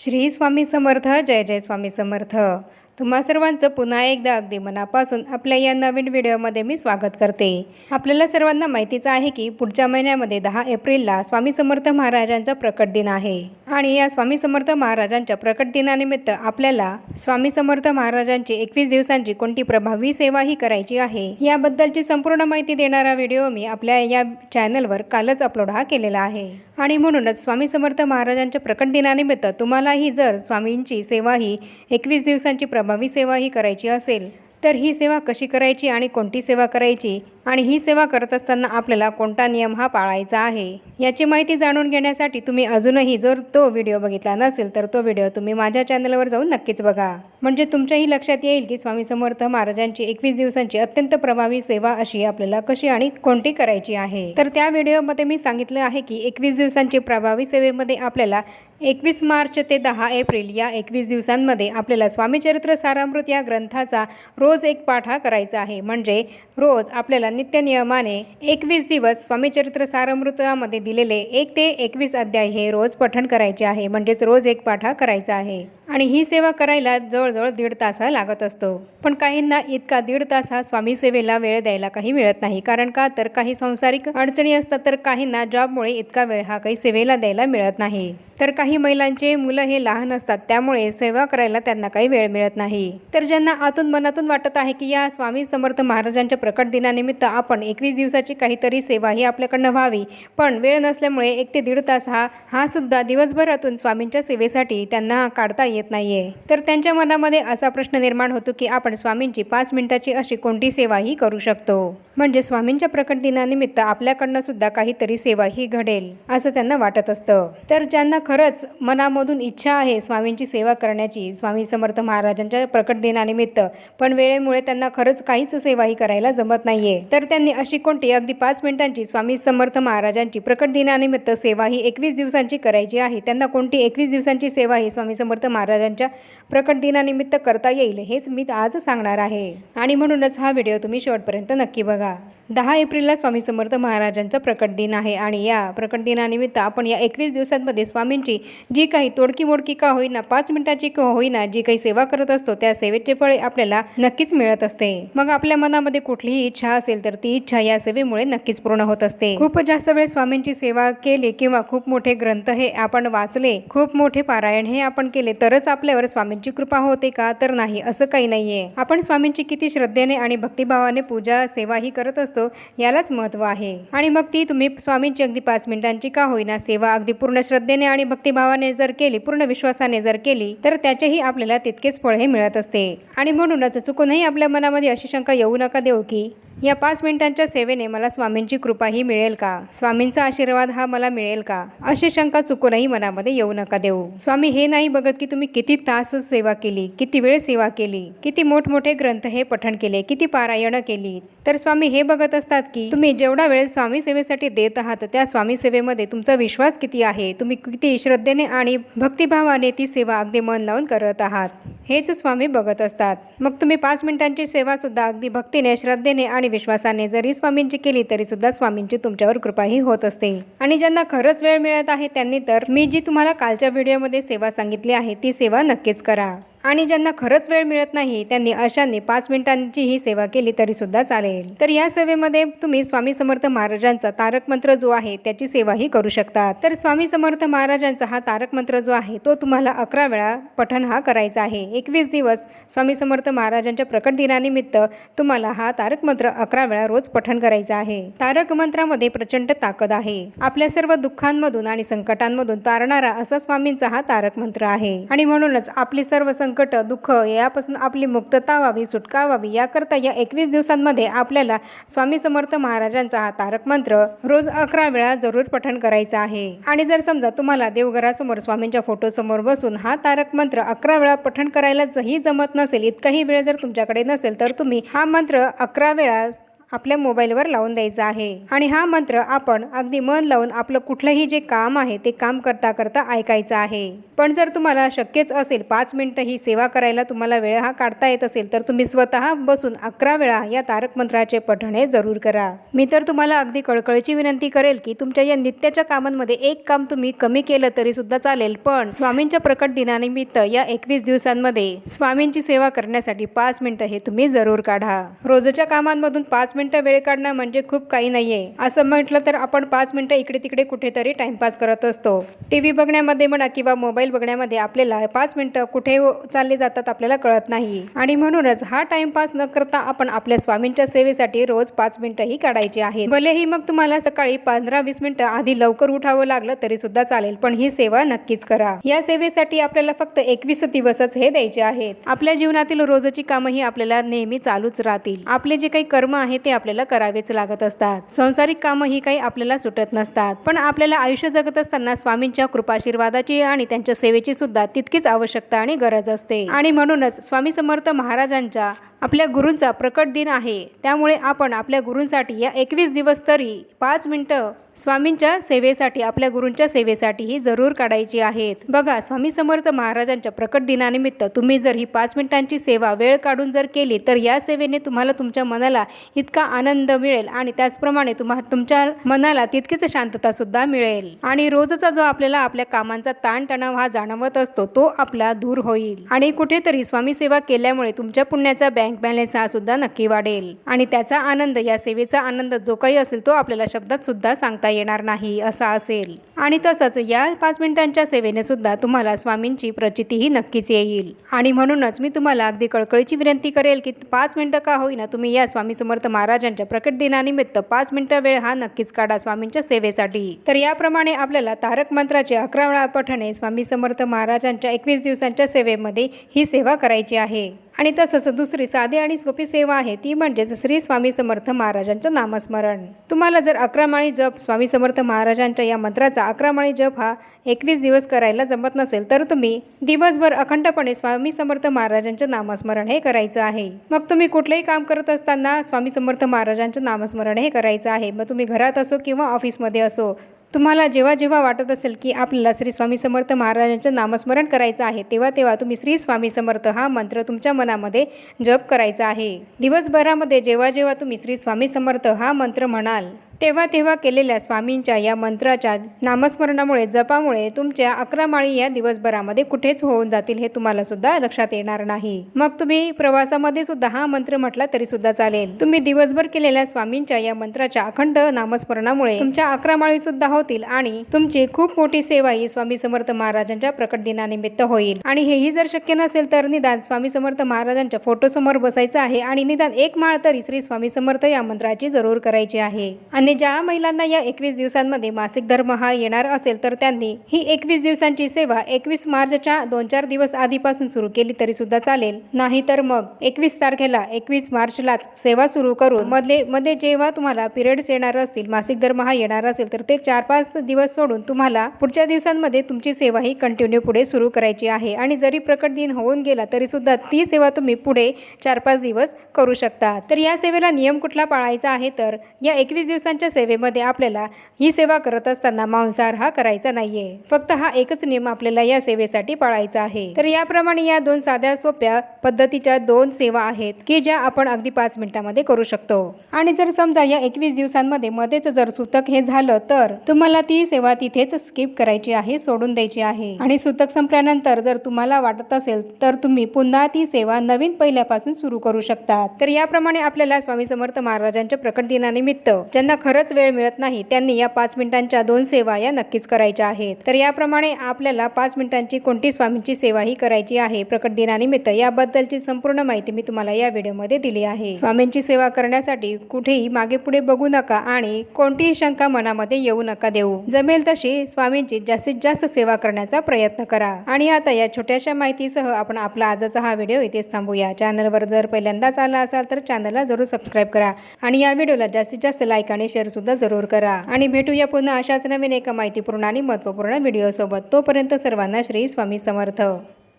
श्री स्वामी समर्थ. जय जय स्वामी समर्थ. तुम्हा सर्वांचं पुन्हा एकदा अगदी मनापासून आपल्या या नवीन व्हिडिओमध्ये मी स्वागत करते. आपल्याला सर्वांना माहितीच आहे की पुढच्या महिन्यामध्ये 10 एप्रिलला स्वामी समर्थ महाराजांचा प्रकट दिन आहे आणि या स्वामी समर्थ महाराजांच्या प्रकट दिनानिमित्त आपल्याला स्वामी समर्थ महाराजांची 21 दिवसांची कोणती प्रभावी सेवा ही करायची आहे याबद्दलची संपूर्ण माहिती देणारा व्हिडिओ मी आपल्या या चॅनलवर कालच अपलोड केलेला आहे. आणि म्हणूनच स्वामी समर्थ महाराजांच्या प्रकट दिनानिमित्त तुम्हालाही जर स्वामींची सेवा ही 21 दिवसांची प्रभावी सेवा ही करायची असेल तर ही सेवा कशी करायची आणि कोणती सेवा करायची आणि ही सेवा करत असताना आपल्याला कोणता नियम हा पाळायचा आहे याची माहिती जाणून घेण्यासाठी तुम्ही अजूनही जर तो व्हिडिओ बघितला नसेल तर तो व्हिडिओ तुम्ही माझ्या चॅनलवर जाऊन नक्कीच बघा. म्हणजे तुमच्याही लक्षात येईल की स्वामी समर्थ महाराजांची 21 दिवसांची अत्यंत प्रभावी सेवा अशी आपल्याला कशी आणि कोणती करायची आहे. तर त्या व्हिडिओमध्ये मी सांगितलं आहे की 21 दिवसांची प्रभावी सेवेमध्ये आपल्याला 21 मार्च ते 10 एप्रिल या 21 दिवसांमध्ये आपल्याला स्वामीचरित्र सारामृत या ग्रंथाचा रोज एक पाठ हा करायचा आहे. म्हणजे रोज आपल्याला नित्य नियमाने 21 दिवस स्वामीचरित्र सारामृतामध्ये दिलेले 1 ते 21 अध्याय हे रोज पठण करायचे आहे. म्हणजेच रोज एक पाठ हा करायचा आहे आणि ही सेवा करायला जवळजवळ 1.5 तास लागत असतो. पण काहींना इतका 1.5 तास हा स्वामी सेवेला वेळ द्यायला काही मिळत नाही. कारण का तर काही सांसारिक अडचणी असतात तर काहींना जॉबमुळे इतका वेळ हा काही सेवेला द्यायला मिळत नाही. तर काही महिलांचे मुलं हे लहान असतात त्यामुळे सेवा करायला त्यांना काही वेळ मिळत नाही. तर ज्यांना आतून मनातून वाटत आहे की या स्वामी समर्थ महाराजांच्या प्रकट दिनानिमित्त आपण 21 दिवसाची काहीतरी सेवा ही आपल्याकडनं व्हावी पण वेळ नसल्यामुळे 1 ते 1.5 तास हा सुद्धा दिवसभरातून स्वामींच्या सेवेसाठी त्यांना काढता येत नाहीये. तर त्यांच्या मनामध्ये असा प्रश्न निर्माण होतो की आपण स्वामींची 5 मिनिटाची अशी कोणती सेवा ही करू शकतो म्हणजे स्वामींच्या प्रकट दिनानिमित्त आपल्याकडनं सुद्धा काहीतरी सेवा ही घडेल असं त्यांना वाटत असतं. तर ज्यांना खरंच मनामधून इच्छा आहे स्वामींची सेवा करण्याची स्वामी समर्थ महाराजांच्या प्रकट दिनानिमित्त पण वेळेमुळे त्यांना खरंच काहीच सेवाही करायला जमत नाहीये तर त्यांनी अशी कोणती अगदी 5 मिनिटांची स्वामी समर्थ महाराजांची प्रकट दिनानिमित्त सेवा ही 21 दिवसांची करायची आहे. त्यांना कोणती 21 दिवसांची सेवा ही स्वामी समर्थ महाराजांच्या प्रकट दिनानिमित्त करता येईल हेच मी आज सांगणार आहे. आणि म्हणूनच हा व्हिडिओ तुम्ही शेवटपर्यंत नक्की बघा. 10 एप्रिलला स्वामी समर्थ महाराजांचा प्रकट दिन आहे आणि या प्रकट दिनानिमित्त आपण या 21 दिवसांमध्ये स्वामींची जी काही तोडकी मोडकी का होईना 5 मिनिटाची का होईना जी काही सेवा करत असतो त्या सेवेचे फळे आपल्याला नक्कीच मिळत असते. मग आपल्या मनामध्ये कुठलीही इच्छा असेल तर ती इच्छा या सेवेमुळे नक्कीच पूर्ण होत असते. खूप जास्त वेळ स्वामींची सेवा केली किंवा खूप मोठे ग्रंथ हे आपण वाचले खूप मोठे पारायण हे आपण केले तरच आपल्यावर स्वामींची कृपा होते का तर नाही असं काही नाहीये. आपण स्वामींची किती श्रद्धेने आणि भक्तिभावाने पूजा सेवा ही करत असतो यालाच महत्त्व आहे. आणि मग ती तुम्ही स्वामींची अगदी 5 मिनिटांची का होईना सेवा अगदी पूर्ण श्रद्धेने आणि भक्तिभावाने जर केली पूर्ण विश्वासाने जर केली तर त्याचेही आपल्याला तितकेच फळ हे मिळत असते. आणि म्हणूनच चुकूनही आपल्या मनामध्ये अशी शंका येऊ नका देऊ की या 5 मिनिटांच्या सेवेने मला स्वामींची कृपा ही मिळेल का स्वामींचा आशीर्वाद हा मला मिळेल का अशी शंका चुकूनही मनामध्ये येऊ नका देऊ. स्वामी हे नाही बघत की तुम्ही किती तास सेवा केली किती वेळ सेवा केली किती मोठमोठे ग्रंथ हे पठण केले किती पारायण केली तर स्वामी हे बघत असतात की तुम्ही जेवढा वेळ स्वामी सेवेसाठी देत आहात त्या स्वामी सेवेमध्ये तुमचा विश्वास किती आहे तुम्ही किती श्रद्धेने आणि भक्तिभावाने ती सेवा अगदी मन लावून करत आहात हेच स्वामी बघत असतात. मग तुम्ही 5 मिनिटांची सेवा सुद्धा अगदी भक्तीने श्रद्धेने आणि विश्वासाने जरी स्वामींची केली तरी सुद्धा स्वामींची तुमच्यावर कृपाही होत असते. आणि ज्यांना खरंच वेळ मिळत आहे त्यांनी तर मी जी तुम्हाला कालच्या व्हिडिओमध्ये सेवा सांगितली आहे ती सेवा नक्कीच करा. आणि ज्यांना खरंच वेळ मिळत नाही त्यांनी अशाने 5 मिनिटांची ही सेवा केली तरी सुद्धा चालेल. तर या सेवेमध्ये तुम्ही स्वामी समर्थ महाराजांचा तारक मंत्र जो आहे त्याची सेवाही करू शकता. तर स्वामी समर्थ महाराजांचा हा तारक मंत्र जो आहे तो तुम्हाला 11 वेळा पठण हा करायचा आहे. 21 दिवस स्वामी समर्थ महाराजांच्या प्रकट दिनानिमित्त तुम्हाला हा तारक मंत्र 11 वेळा रोज पठण करायचा आहे. तारक मंत्रामध्ये प्रचंड ताकद आहे. आपल्या सर्व दुःखांमधून आणि संकटांमधून तारणारा असा स्वामींचा हा तारक मंत्र आहे. आणि म्हणूनच आपली सर्व संकट दुःख यापासून आपली मुक्तता व्हावी सुटका व्हावी याकरता या 21 दिवसांमध्ये आपल्याला स्वामी समर्थ महाराजांचा हा तारक मंत्र रोज 11 वेळा जरूर पठण करायचा आहे. आणि जर समजा तुम्हाला देवघरासमोर स्वामींच्या फोटो समोर बसून हा तारक मंत्र 11 वेळा पठण करायला जही जमत नसेल इतकाही वेळ जर तुमच्याकडे नसेल तर तुम्ही हा मंत्र 11 वेळा आपल्या मोबाईलवर लावून द्यायचा आहे आणि हा मंत्र आपण अगदी मन लावून आपलं कुठलंही जे काम आहे ते काम करता करता ऐकायचं आहे। पण जर तुम्हाला शक्यच असेल 5 मिनिटं ही सेवा करायला तुम्हाला वेळ हा काढता येत असेल तर तुम्ही स्वतः बसून 11 वेळा या तारक मंत्राचे पठण हे जरूर करा। मी तर तुम्हाला अगदी कळकळीची विनंती करेल की तुमच्या या नित्याच्या कामांमध्ये एक काम तुम्ही कमी केलं तरी सुद्धा चालेल, पण स्वामींच्या प्रकट दिनानिमित्त या 21 दिवसांमध्ये स्वामींची सेवा करण्यासाठी 5 मिनिटं हे तुम्ही जरूर काढा। रोजच्या कामांमधून 5 मिनिटं वेळ काढणं म्हणजे खूप काही नाहीये। असं म्हटलं तर आपण 5 मिनिटं इकडे तिकडे कुठेतरी टाइमपास करत असतो। टीव्ही बघण्यामध्ये म्हणा किंवा मोबाईल बघण्यामध्ये आपल्याला 5 मिनिटं कुठे चालले जातात आपल्याला कळत नाही आणि म्हणूनच हा टाइमपास न करता आपण आपल्या स्वामींच्या सेवेसाठी रोज 5 मिनिटं ही काढायची आहेत। भलेही मग तुम्हाला सकाळी 15-20 मिनिटं आधी लवकर उठावं लागलं तरी सुद्धा चालेल, पण ही सेवा नक्कीच करा। या सेवेसाठी आपल्याला फक्त 21 दिवसच हे द्यायचे आहेत। आपल्या जीवनातील रोजची कामं ही आपल्याला नेहमी चालूच राहतील। आपले जे काही कर्म आहे ते आपल्याला करावेच लागत असतात। संसारिक कामं ही काही आपल्याला सुटत नसतात, पण आपल्याला आयुष्य जगत असताना स्वामींच्या कृपाशीर्वादाची आणि त्यांच्या सेवेची सुद्धा तितकीच आवश्यकता आणि गरज असते आणि म्हणूनच स्वामी समर्थ महाराजांच्या आपल्या गुरूंचा प्रकट दिन आहे, त्यामुळे आपण आपल्या गुरूंसाठी या 21 दिवस तरी 5 मिनिटं स्वामींच्या सेवेसाठी आपल्या गुरूंच्या सेवेसाठी ही जरूर काढायची आहेत। बघा, स्वामी समर्थ महाराजांच्या प्रकट दिनानिमित्त तुम्ही जर ही 5 मिनिटांची सेवा वेळ काढून जर केली तर या सेवेने तुम्हाला तुमच्या मनाला इतका आनंद मिळेल आणि त्याचप्रमाणे तुमच्या मनाला तितकीच शांतता सुद्धा मिळेल आणि रोजचा जो आपल्याला आपल्या कामांचा ताणतणाव हा जाणवत असतो तो आपला दूर होईल आणि कुठेतरी स्वामी सेवा केल्यामुळे तुमच्या पुण्याचा बँक बॅलन्स हा सुद्धा नक्की वाढेल आणि त्याचा आनंद, या सेवेचा आनंद जो काही असेल तो आपल्याला शब्दात सुद्धा सांगता येणार नाही असा असेल। आणि तसंच या 5 मिनिटांच्या सेवेने सुद्धा तुम्हाला स्वामींची प्रचिती ही नक्कीच येईल आणि म्हणूनच मी तुम्हाला अगदी कळकळीची विनंती करेल की 5 मिनिटं का होईना तुम्ही या स्वामी समर्थ महाराजांच्या प्रकट दिनानिमित्त 5 मिनिटं वेळ हा नक्कीच काढा स्वामींच्या सेवेसाठी। तर याप्रमाणे आपल्याला तारक मंत्राचे 11 वेळा पठणे स्वामी समर्थ महाराजांच्या 21 दिवसांच्या सेवेमध्ये ही सेवा करायची आहे। आणि तसंच दुसरी साधी आणि सोपी सेवा आहे ती म्हणजेच श्री स्वामी समर्थ महाराजांचं नामस्मरण। तुम्हाला जर 11 माळी जप स्वामी समर्थ महाराजांच्या या मंत्राचा 11 माळी जप हा 21 दिवस करायला जमत नसेल तर तुम्ही दिवसभर अखंडपणे स्वामी समर्थ महाराजांचं नामस्मरण हे करायचं आहे। मग तुम्ही कुठलंही काम करत असताना स्वामी समर्थ महाराजांचं नामस्मरण हे करायचं आहे। मग तुम्ही घरात असो किंवा ऑफिसमध्ये असो, तुम्हाला जेव्हा जेव्हा वाटत असेल की आपल्याला श्री स्वामी समर्थ महाराजांचं नामस्मरण करायचं आहे तेव्हा तेव्हा तुम्ही श्री स्वामी समर्थ हा मंत्र तुमच्या मनामध्ये जप करायचा आहे। दिवसभरामध्ये जेव्हा जेव्हा तुम्ही श्री स्वामी समर्थ हा मंत्र म्हणाल तेव्हा तेव्हा केलेल्या स्वामींच्या या मंत्राच्या नामस्मरणामुळे, जपामुळे तुमच्या 11 माळी या दिवसभरामध्ये कुठेच होऊन जातील हे तुम्हाला सुद्धा लक्षात येणार नाही। मग तुम्ही प्रवासामध्ये सुद्धा हा मंत्र म्हटला तरी सुद्धा चालेल। तुम्ही दिवसभर केलेल्या स्वामींच्या या मंत्राच्या अखंड नामस्मरणामुळे तुमच्या 11 माळी सुद्धा होतील आणि तुमची खूप मोठी सेवा ही स्वामी समर्थ महाराजांच्या प्रकट दिनानिमित्त होईल। आणि हेही जर शक्य नसेल तर निदान स्वामी समर्थ महाराजांच्या फोटोसमोर बसायचं आहे आणि निदान 1 माळ तरी श्री स्वामी समर्थ या मंत्राची जरूर करायची आहे। आणि ज्या महिलांना या 21 दिवसांमध्ये मासिक धर्म हा येणार असेल तर त्यांनी ही 21 दिवसांची सेवा 21 मार्चच्या 2-4 दिवस आधीपासून सुरू केली तरी सुद्धा चालेल, नाही तर मग 21 तारखेला 21 मार्चलाच सेवा सुरू करून मध्ये जेव्हा तुम्हाला पिरियड्स येणार असतील, मासिक धर्म हा येणार असेल तर ते 4-5 दिवस सोडून तुम्हाला पुढच्या दिवसांमध्ये तुमची सेवा ही कंटिन्यू पुढे सुरू करायची आहे। आणि जरी प्रकट दिन होऊन गेला तरी सुद्धा ती सेवा तुम्ही पुढे 4-5 दिवस करू शकता। तर या सेवेला नियम कुठला पाळायचा आहे तर या 21 दिवसांच्या सेवेमध्ये आपल्याला ही सेवा करत असताना मांसाहार हा करायचा नाहीये। फक्त हा एकच नियम आपल्याला या सेवेसाठी पाळायचा आहे। तर याप्रमाणे या 2 साध्या सोप्या पद्धतीच्या 2 सेवा आहेत की ज्या आपण अगदी 5 मिनिटांमध्ये करू शकतो। आणि जर समजा या 21 दिवसांमध्ये मध्येच जर सुतक हे झालं तर तुम्हाला ती सेवा तिथेच स्किप करायची आहे, सोडून द्यायची आहे। आणि सुतक संपल्यानंतर जर तुम्हाला वाटत असेल तर तुम्ही पुन्हा ती सेवा नवीन पहिल्यापासून सुरू करू शकता। तर याप्रमाणे आपल्याला स्वामी समर्थ महाराजांच्या प्रकट दिनानिमित्त ज्यांना खरंच वेळ मिळत नाही त्यांनी या 5 मिनिटांच्या 2 सेवा या नक्कीच करायच्या आहेत। तर याप्रमाणे आपल्याला 5 मिनिटांची कोणती स्वामींची सेवा ही करायची आहे प्रकट दिनानिमित्त याबद्दलची संपूर्ण माहिती मी तुम्हाला या व्हिडिओमध्ये दिली आहे। स्वामींची सेवा करण्यासाठी कुठेही मागे पुढे बघू नका आणि कोणतीही शंका मनामध्ये येऊ नका देऊ। जमेल तशी स्वामींची जास्तीत जास्त सेवा करण्याचा प्रयत्न करा। आणि आता या छोट्याशा माहितीसह आपण आपला आजचा हा व्हिडिओ इथेच थांबूया। चॅनलवर जर पहिल्यांदाच आला असाल तर चॅनलला जरूर सबस्क्राईब करा आणि या व्हिडिओला जास्तीत जास्त लाईक आणि शेअर सुद्धा जरूर करा। आणि भेटूया पुन्हा अशाच नवीन एका माहितीपूर्ण आणि महत्त्वपूर्ण व्हिडिओ सोबत। तोपर्यंत सर्वांना श्री स्वामी समर्थ।